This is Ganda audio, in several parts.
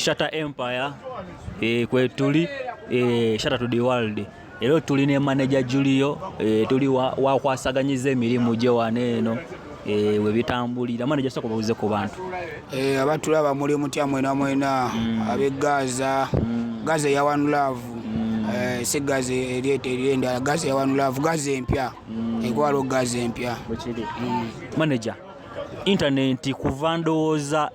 Shatter Empire kwe tuli Shatter to the World. Ero tuli ne manager Julio tuli wa kwasaganyiza emirimu gye waneeno we bitambulira manager soko babuze ku bantu abantu laba muri mutya mwena abe Gaza Gaza ya One Love se Gaza erienda Gaza ya One Love Gaza empya ekwalo Gaza empya manager internet kuvandooza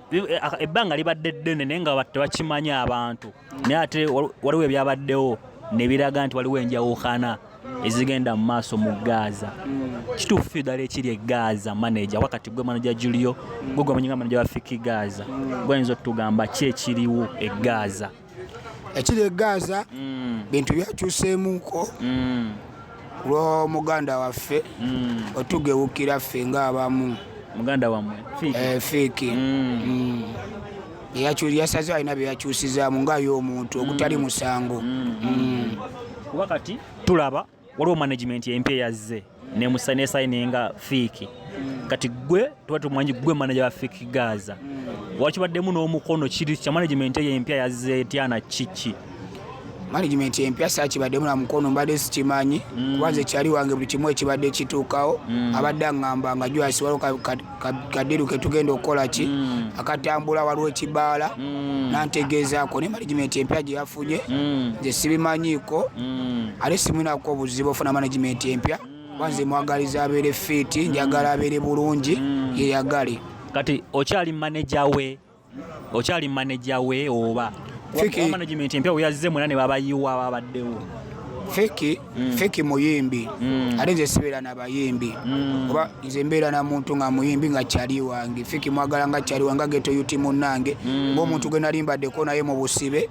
ebbanga libadde ddene naye nga tebakimanya abantu naye ate waliwo ebyabaddewo ne biraga nti waliwo enjawukana ezigenda mu maaso mu Gaza kituufu ddala ekiri e Gaza manager wakati gwe manager Julio gwe gwamanyi nga manager wa Fiki Gaza gwayinza okutugamba ki ekiriwo e Gaza ekiri e Gaza bintu byakyuseemuuko lwo muganda waffe otugewukira ffe ng'abamu muganda wammwe Fiki yasaze alina byeyakyusizaamu ng'ay'omuntu ogutali musango wakati tulaba waliwo management empya yazze nesayininga Fiki kati gwe tuba tumwanyi gwe manager wa Fiki Gaza wakibaddemu n'omukono kiri kya management empya yazze tyana kiki management empya sakibaddemu na mukono mbadde sikimanyi kubanze kyali wange buli kimu ekibadde kituukawo abadde aŋŋamba nga jwasi waliwo kadiru ke tugenda okukola ki akatambula waliwo ekibaala nantegeezaako ne management empya gye yafunye nze sibimanyiiko ate simunako obuzibu ofuna management empya wanze mwagaliza abeere fiiti njagala abeere bulungi yeyagale kati okyali manager we oba Fiki management empya yazze mwena ne babayiwa babaddewo Fiki muyimbi ate nze sibeera n'abayimbi oba nze mbeera na muntu nga muyimbi nga kyali wange Fiki mwagala nga kyali wange geto yuti munnange ng'omuntu gwe nali mbaddeko naye mu busibe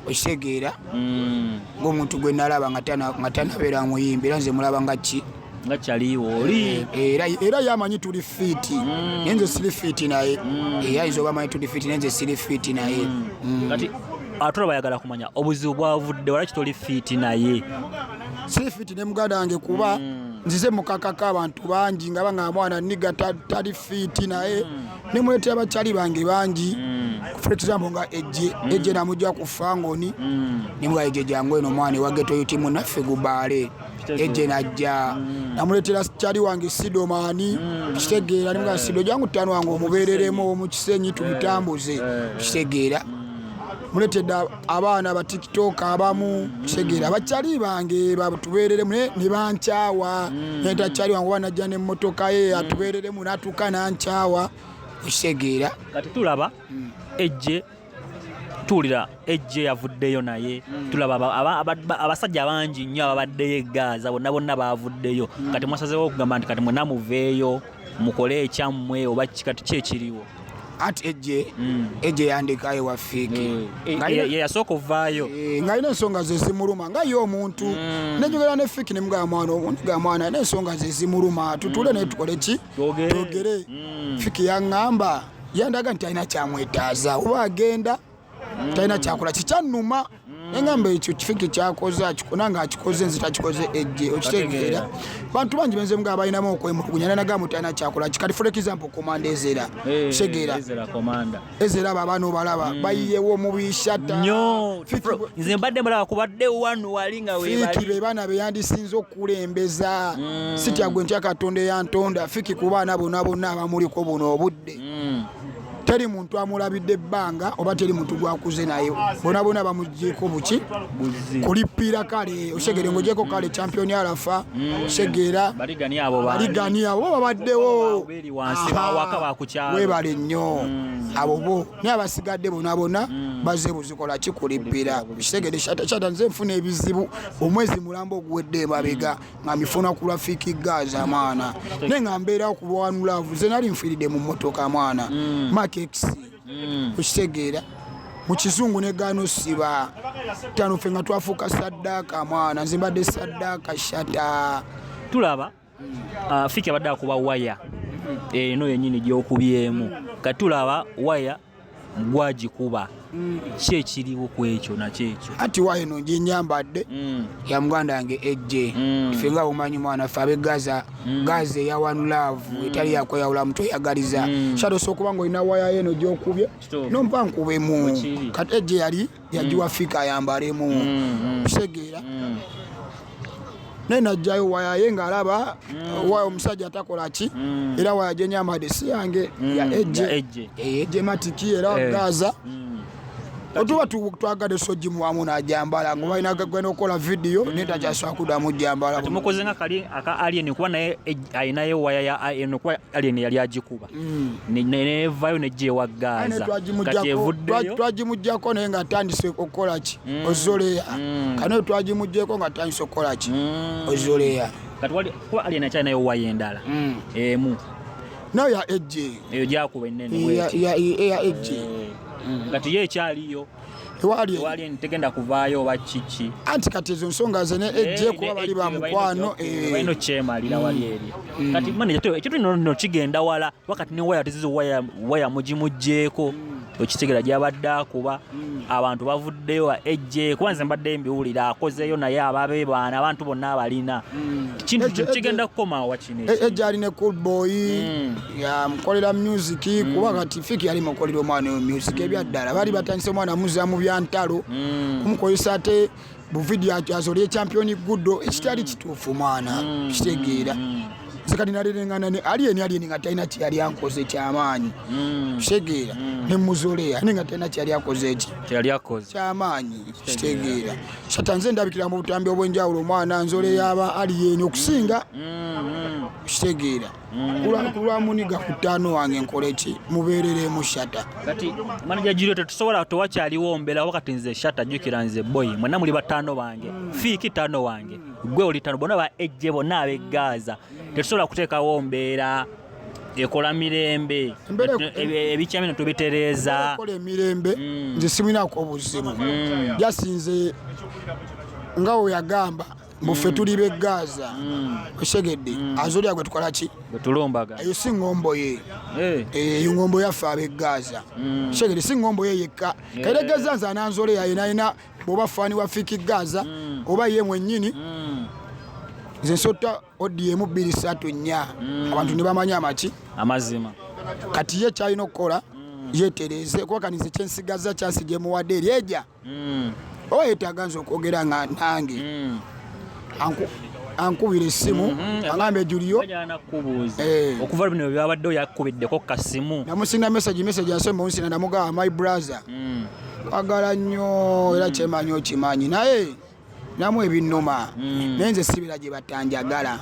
okitegeera ng'omuntu gwe nalaba nga tanabeera muyimbi era nze mulaba nga ki nga kyaliwo oli era yamanyi tuli fiiti naye nze siri fiiti naye ayinza oba amanyi tuli fiiti naye nze siri fiiti naye kati atula bayagala kumanya obuzibu bwavudde walaki toli fiiti naye siri fiiti ne muganda wange kuba nzize mukakako abantu bangi nga banga mwana niga tali fiiti naye ne muleetera bakyali bange bangi for example nga ejje namujja ku fangoni ne mga ejje jangu eno mwana ewageto yutimu naffe gubaale ejje najja namuleetera kyali wange sidomani kitegeera nimuga sido jangu ttano wange omubeereremu mu kisenyi tumutambuze kitegeera muleetedde abaana ba TikTok abamu kitegeera abakyali bange batubeereremu ne bankyawa netakyali wange wanajja n'emmotoka ye atubeereremu n'atuuka nankyawa kitegeera kati tulaba ejje tulira ejje yavuddeyo naye tulaba abasajja bangi nnyo ababaddeyo e Gaza bonna baavuddeyo kati mwasazeewo okugamba nti kati mwena muveeyo mukole ekyammwe oba kati ki ekiriwo ati ejje yandikayo wa Fiki ye yasooka ovaayo ng'alina ensonga ze zimuluma nga ye omuntu nenjogera ne Fiki ne mugamba mwana obundi ga mwana alina ensonga ze zimuluma tutule naye tukole ki twogere Fiki yaŋŋamba yandaga nti alina kyamwetaaza oba agenda talina kyakola kikyannuma engamba ekyo Fiki kyakoze akikona nga akikoze nze takikoze ejje okitegeera bantu bangi benze mga balinamu okwemulugunya nanagamba talina kyakola kikati for example komanda Ezera kitegeera Ezera babaana obalaba bayiyewo mu bishata nze mbadde mulaba kubadde wanu wali nga Fiki be baana beyandisinze okulembeza sitya gwe ntya Katonda eyantonda Fiki ku baana bonna abamuliko buno obudde teri muntu amulabidde ebbanga oba teri muntu gwakuze naye bona bamugyeko buki kulippira kale osegere ng'ogyeko kale champion alafa segera baligani abo babaddewo webale nnyo abo bo naye abasigadde bona bazze buzikola kikulippira kisegere shata nze nfuna ebizibu omwezi mulambo oguwedde mabega nga mifuna ku Fiki Gaza mwana naye nga mbeerawo ku One Love nze nali nfiiridde mu mmotoka mwana okitegeera mu kizungu ne gano siba tano ffe nga twafuuka saddaaka mwana nze mbadde saddaaka shata tulaba Fiki abadde akuba waya eno yennyini gy'okubyemu kati tulaba waya gwagikuba ki ekiriwo ku ekyo nakyekyo ati wa eno nje nyambadde ya muganda yange ejje ife nga umanyi mwana ffe abe Gaza Gaza ya one love etali yakweyawula muto yagaliza shadow sokuba ngo ina waya eno gyokubye nompa nkubemu kati ejje yali yajiwa fika yambalemu kusegeera nena jayo waya yenga alaba waya omusajja atakola ki era waya je nyambadde si yange ya ejje matiki era Gaza otuba twagade soji muwamu najambala ngo balina gagwena okola video neta kyaswa kudamu jambala tumukoze nga kali aka alien kuba naye ayinayo waya ya alien kuba alien yali agikuba ne vayo ne je wa Gaza kati evuddeyo twagimujjako naye nga atandise okola ki ozoleya kano twagimujjeko nga atandise okola ki ozoleya kati wali kuba alien achanayo waya endala emu nayo ya ejje eyo jakuba enene ya ejje kati ye kyaliyo wali ntegenda kuvaayo oba kiki anti kati ezo nsonga zene ejje kuba bali ba mukwano balino kyemalira wali eri kati manager ekyo no kigenda wala wakati ne waya tizizo waya mujimujjeeko okitegera gyabadde akuba abantu bavuddeyo ejje kwanza mbadde mbiwulira akozeyo naye ababe baana abantu bonna abalina kintu kigenda kukoma wakine ejje ali ne cool boy ya mkolera music kuba kati fiki ali mukolera omwana music ebyaddala bali batandise omwana muzamu byantalo kumukozesa ate bu video azoli champion gudo ekitali kituufu mwana kitegeera sekati nalirengana ne alien nga taina ki yali ankoze kyamaanyi kitegeera ne muzolea ninga taina ki yali akoze eki yali akoze kyamaanyi kitegeera shatanze ndabikira mu butambi obwenjawulo mwana nzole yaba alien okusinga kitegeera kulwa muniga kutano wange nkoleki muberere mu shata kati manager jiro tetusobola towakyaliwo mbela wakati nze shata jukira nze boy mwana muli batano wange fiki tano wange gwe oli tano bona ba ejje bona abe Gaza tetusobola kuteekawo mbeera ekola mirembe ebikyamino tubitereeza ekola emirembe nze siminako obuzibu jasinze ngawo yagamba muffe tuli be Gaza oshegedde azoli agwe tukola ki tulombaga eyo si ngombo ye eyo ngombo yaffe abe Gaza shegedde si ngombo ye yekka kaire Gaza nza nanzole yayina boba fani wa fiki Gaza oba ye mwennyini nze nsota ODM 234 abantu ne bamanya amaki amazima kati ye kyalina okukola yetereze kuba kanize kyensigaza kyasije muwadde eri ejja oba yetaaga nze okwogera nange ankubira essimu agambe Julio okuva bino byabadde yakubiddeko kasimu namusinga message yasoma unsina namugamba my brother kwagala nnyo era kyemanyi okimanyi naye namwe ebinnuma nenze sibira gye batanjagala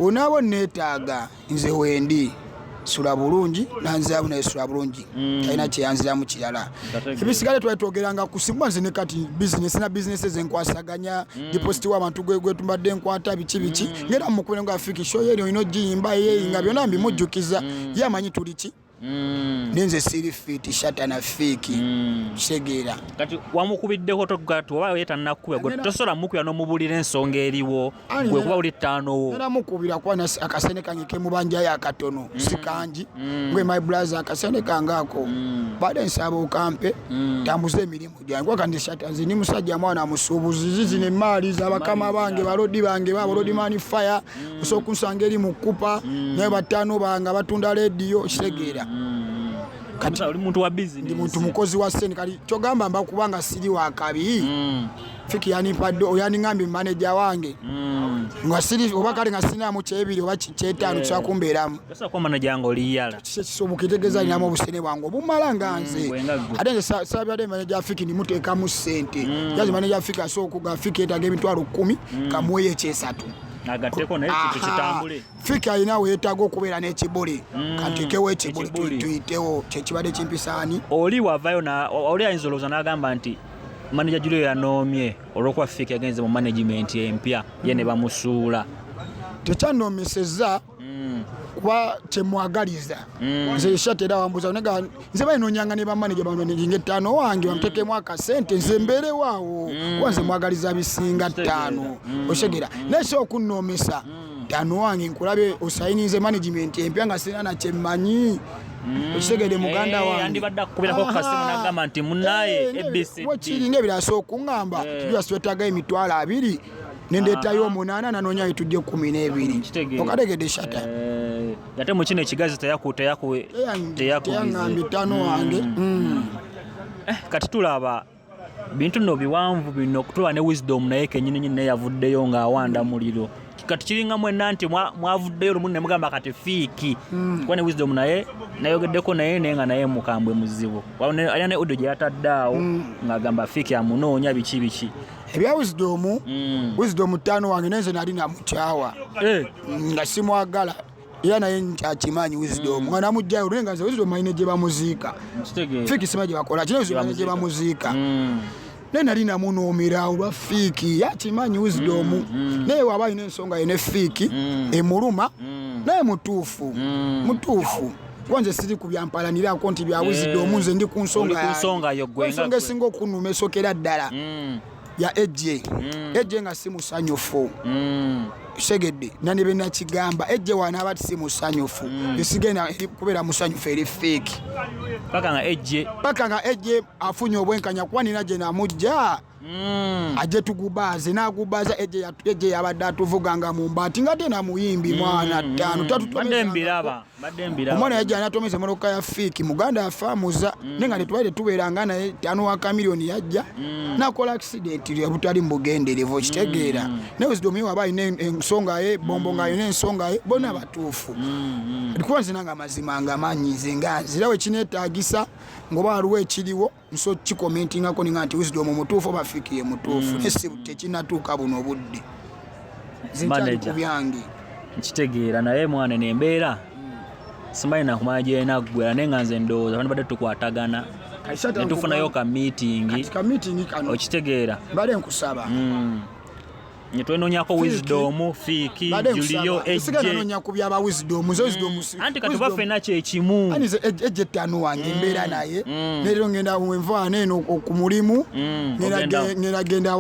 onaabo neetaaga nze wendi sula bulungi nanzaabu naye sula bulungi talina kyeyanziramu kirala ebisigale twali twogeranga ku simu nze ne kati bizinesi zenkwasaganya deposit w'abantu gwe tumbadde nkwata biki ngera mukubire nga afiki show yeri olina ogiyimba yeyinga byonna mbimujjukiza ye amanyi tuli ki nenze siri fit shata na fiki kitegeera kati wamukubiddeko togatu oba yetanakubya gwe tosobola mukubya n'omubulira ensonga eriwo gwe kuba uli ttaanowo era mukubira kuba akasene kange kemubanjayo akatono sikangi ngwe my brother akasene kangaako badde nsaba okampe tambuza emirimu gyange kuba kandi shata nze ni musajja mwana musuubuzi zizino emaali z'abakama bange balodi bange balodi mani fire osobola okunsanga eri mu kupa naye bataano bange batunda rediyo kitegeera kati oli muntu wa business ndi muntu mukozi wa seni kali kyogamba mba kubanga siri wa kabi fiki yani paddo oyani ngambi manager wange nga siri oba kali nga sina mu kyebiri oba kyetaano kyakumberamu esa kwa manager yango liyala kisobokitegeza nyama obusene bwange obumala nganze ate sabi ade manager fiki ni muteeka mu sente yazi manager fiki asoko ga fiki etage emitwalo 10 kamwe ekyesatu nagateko naye kitambule fiki alina weetaaga okubeera n'ekibuli kantekewo ekibuli tuyitewo kyekibadde kimpisaani oli wavayo oli ayinza olowooza n'agamba nti manager Julio yanoomye olw'okuba fiki agenze mu management empya ye ne bamusuula tekyanoomesezza kuba kyemwagaliza nze shate era wambuza nze bayinoonyanga ne bamanager bamanaginga ettaano wange bamutekemu akasente nze mbeere waawo kuba nze mwagaliza bisinga ttaano oshegera naye so okunnoomesa ttaano wange nkulabe osayinize management empya nga sina nakyemmanyi okitegedde muganda wange andibadde akukubirako kasimu n'agamba nti munnaye wekiringa ebiraso okuŋŋamba tubyasitwetagayo emitwalo 2 nendeetayo 8 nanoonya tujje 12 okategedde shata ate mu kino ekigazi teyakuŋŋambye ttano wange kati tulaba bintu nno biwanvu bino tulaba ne wisdom naye kenyini naye yavuddeyo ng'awanda muliro kati kiringa mwenna nti mwavuddeyo lumu ne mugamba kati fiiki kuba ne wisdom naye nayogeddeko naye nga naye mukambwe muzibu alina ne audio gye yataddaawo ng'agamba fiiki amunoonya biki ebya wisdom 5 wange nenze nali namukyawa nga simwagala era naye nkyakimanyi wisdom nga namugjayo naye nga wisdom alina gye bamuziika fiiki sima gye bakola kina wisdom alina gye bamuziika naye nali namunoomera olwa fiiki yakimanyi wisdom naye waba alina ensonga ye ne fiiki emuluma naye mutuufu kuba nze siri ku byampalanirako nti bya wisdom nze ndi ku nsonga esinga okunuma esokera ddala ya ejje nga si musanyufu segedde nane be nakigamba ejje wanaaba si musanyufu esigenda kubeera musanyufu eri fake paka nga ejje afunye obwenkanya kuba nina gye namujja ajje tugubaaze n'agubaaza ejje yabadde atuvuganga mu mbaati nga te namuyimbi mwana ttaano omwana yajja anatomeza emmotoka ya fiiki muganda yafaamuza naye nga tetubaire tubeeranga naye ttaano wa kamiliyoni yajja nakola accident butali mu bugenderevu okitegeera naye wisdom waba alina ensonga ye bombo nga alina ensonga ye bonna batuufu likuba nzina nga mazima nga manyize nga nzirawo ekineetaagisa ngoba waliwo ekiriwo nso kikomentingako ninga nti wisdom mutuufu oba fiiki ye mutuufu naye tekinatuuka buno obudde zinkyali ku byange nkitegeera naye mwana nembeera simanyi nakumanya gyenaggwera naye nga nze ndowooza bandibadde tukwatagana netufunayo ka meeting okitegeera mbadde nkusaba netwenonyako wisdom fiiki juliyo ejje ku byaba wisdom anti kati bafena kyekimu ejje ttaano wange embeera naye nerero ngenda wenvaana eno ku mulimu nagenda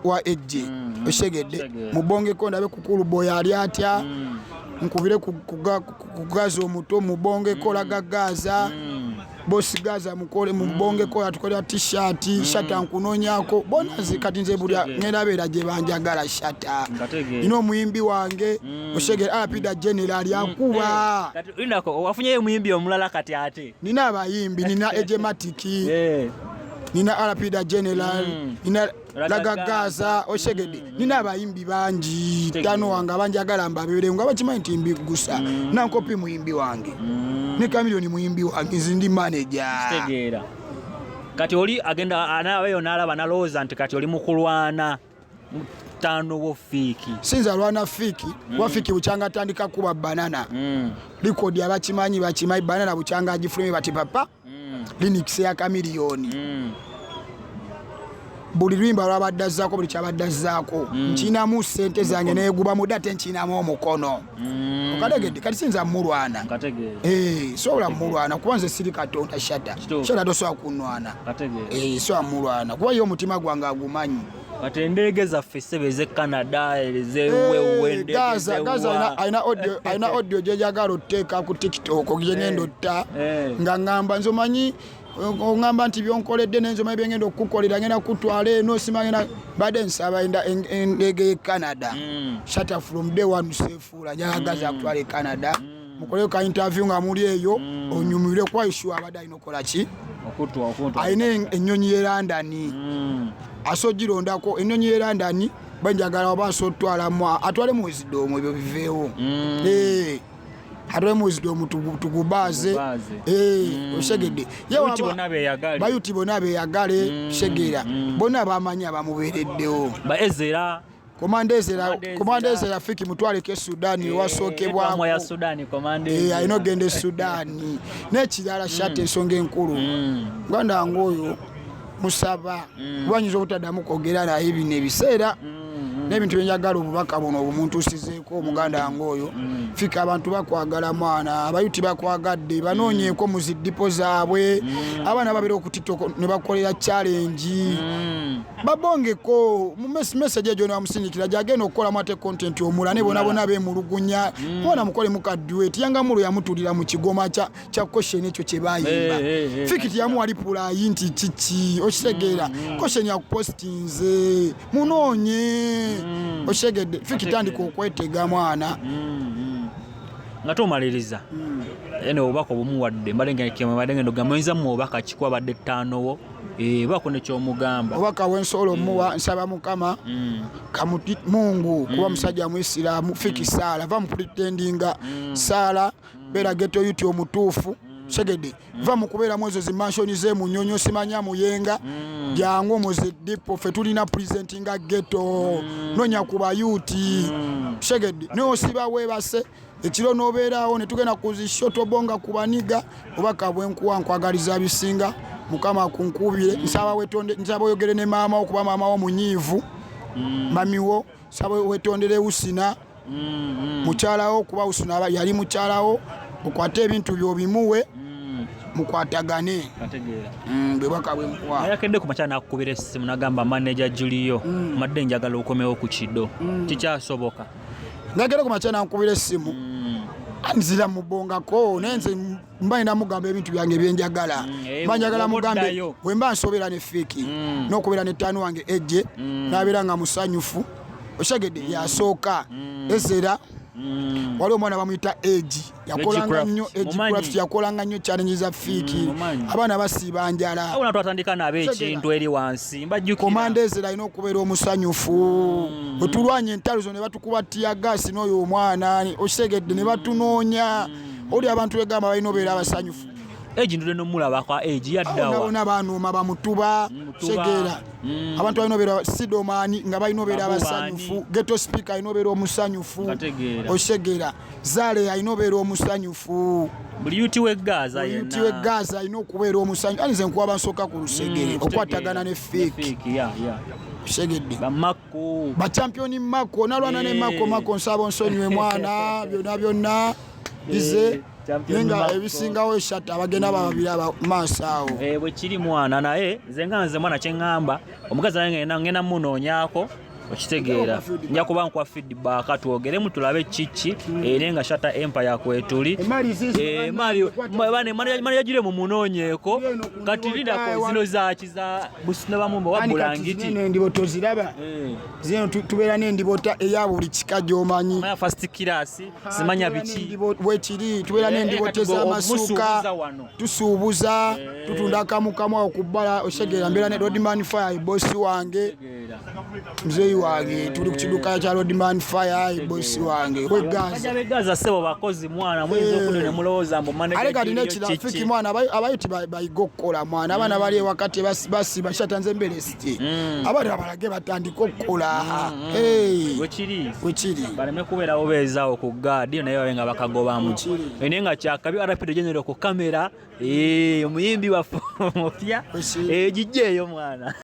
wa ejje osegedde mubongeko ndabe kukulubo yali atya nkubire ku Gaza omuto mubongeko laga Gaza bosi Gaza mukole mubongeko atukolera t-shirt shata nkunonyako bonazi kati nze buli ngenda beera gye banjagala shata ino muyimbi wange oshege apida general yakuba kati indako wafunye muyimbi omulala kati ate nina abayimbi nina ejematiki nina arapida general nina laga Gaza oshegede nina abayimbi bangi ttano wange abanjagala mbabere nga bakimanyi nti mbigusa nankopi muyimbi wange ne kamiliyoni muyimbi wange zindi manager kitegeera kati oli agenda anaweyo nalaba nalowooza nti kati oli mukulwana ttaano wo fiiki sinza lwana fiiki wa fiiki bukyanga atandika kuba banana likodi abakimanyi banana bukyanga agifulumye bati papa linux ya kamiliyoni buli lwimba lwabadde azzaako buli kyabadde azzaako nkinamu ssente zange neeguba date nkinamu omukono okategedde kati sinza mulwana sobola mulwana kuba nze siri katonda shata tosobola kunwana sobola mulwana kuba ye omutima gwange agumanyi kati endege zaffe ssebe ez'e Canada Gaza alina audio gyejagala otteeka ku TikTok gyengenda otta nga ŋŋamba nze omanyi ongamba nti byonkoledde nenzomanyi byengenda okukolera ngenda kutwala eno simagenda badde nsaba endege ye Canada shata from day one sefuula njagala Gaza akutwala e Canada mukoleo ka interview nga muli eyo onyumire kwa issue abadde alina okola ki alina ennyonyi ye London asogirondako ennyonyi ye London banjagala oba asotwalamu atwale mu wisdom ebyo biveewo atwale mu wisdom tugubaaze oshegedde bayuti bonna beeyagale shegera bonna bamanyi abamubeereddewo Komanda Ezera fiki mutwaleko e Sudani wasookebwako alina ogenda e Sudani n'ekirala shate ensonga enkulu nganda ngoyo musaba lwanyuza obutaddamu kwogera naye bino ebiseera n'ebintu byenjagala obubaka buno obumuntu usizeeko omuganda wange oyo fika abantu bakwagala mwana abayuti bakwagadde banoonyeeko mu ziddipo zaabwe abaana babeera okutitoko ne bakolera challenge babongeko mu message egyo namusindikira gyagenda okukolamu ate content omula ne bonabona beemulugunya mwana mukole mukaduet yanga mulu yamutulira mu kigoma kya question ekyo kye bayimba fikiti yamuwalipula yinti kiki okitegeera question ya postinze munoonye oshegedde fikitandika okwetega mwana nga tomaliriza ene obubaka obumuwadde mbalengendo gamoyinza mu obubaka kikwa badde ttaanowo bako nekyomugamba obubaka bwensolo muwa nsaba mukama kamuti mungu kuba musajja muisiramu fiki sala va mupretendinga sala bera geto yuti omutuufu segede va mukubeera mwezo zimanshoni ze munyonyo simanya muyenga jangu muzidipo fe tulina presentinga geto nonya kuba yuti segede no siba webase ekiro nobeerawo ne tugenda kuzishoto bonga kubaniga obaka bwenkuwa nkwagaliza bisinga mukama kunkubire nsaba wetonde nsaba oyogere ne maama okuba maama wo munyivu mamiwo saba wetondere usina mukyalawo kuba usina yali mukyalawo okwate ebintu byobimuwe mukwatagane bwebaka bwenkuwa yakedde ku makyala nakukubira essimu nagamba manager Julio madde njagala okomewo ku kido kikyasoboka nagera ku makyala nakukubira essimu anzira mubongako nenze mbaina mugamba ebintu byange byenjagala banjagala mugambe wemba nsobera ne fiki nokubera ne tano wange ejje nabera nga musanyufu oshagede yasooka ezera wali omwana bamuyita age yakolanga nnyo age yakolanga nnyo challenge za fiki abaana basiba njala abona twatandika nabe ekintu eri wansi mbajjukira komanda ezera ino okubeera omusanyufu bwetulwanye entalo ne batukuba tiya gasi n'oyo omwana osegedde ne batunoonya oli abantu begamba balina obeera abasanyufu age ndule nomulabako age yaddawa bona banooma bamutuba segeera abantu balina obeera sidomani nga balina obeera abasanyufu geto speaker alina obeera omusanyufu osegeera zale alina obeera omusanyufu buli yuti we Gaza alina okubeera omusanyufu anize nkuwaba nsooka ku lusegere okwatagana ne fake segedde bachampioni mako nalwana ne mako nsaba nsonyiwe mwana byonna ize nenga ebisingawo eshatu abagenda bababiri abamaaso awo bwe kiri mwana naye nze mwana kyeŋŋamba omukazi ngenda munoonyako okitegeera nja kuba nkwa feedback twogeremu tulabe kiki era nga Shatta Empire kwetuli mani yagire mu munoonyeeko kati lindako zino zakiza busina bamumba wabulangiti endibo toziraba zino tubeera n'endibota eya buli kika gy'omanyi first class simanya biki wekiri tubeera n'endibota ez'amasuuka tusuubuza tutunda akamukamu okubbala osegeera mbeera ne Roadman Fire bosi wange mzeyi wange tuli ku kiduka kya Roadman Fire bosi wange we Gaza sebo bakozi mwana mwezo okuno ne mulowooza mbo manager aleka dine kirafiki mwana abayiti bayiga okukola mwana abaana bali wakati basiba Shatta nze mbelesti abali abalage batandika okukola wekiri baleme kubeera obeezaawo ku gaadi naye babe nga bakagobamu naye nga kyakabi arapid general ku kamera omuyimbi waffe omupya gijjeeyo mwana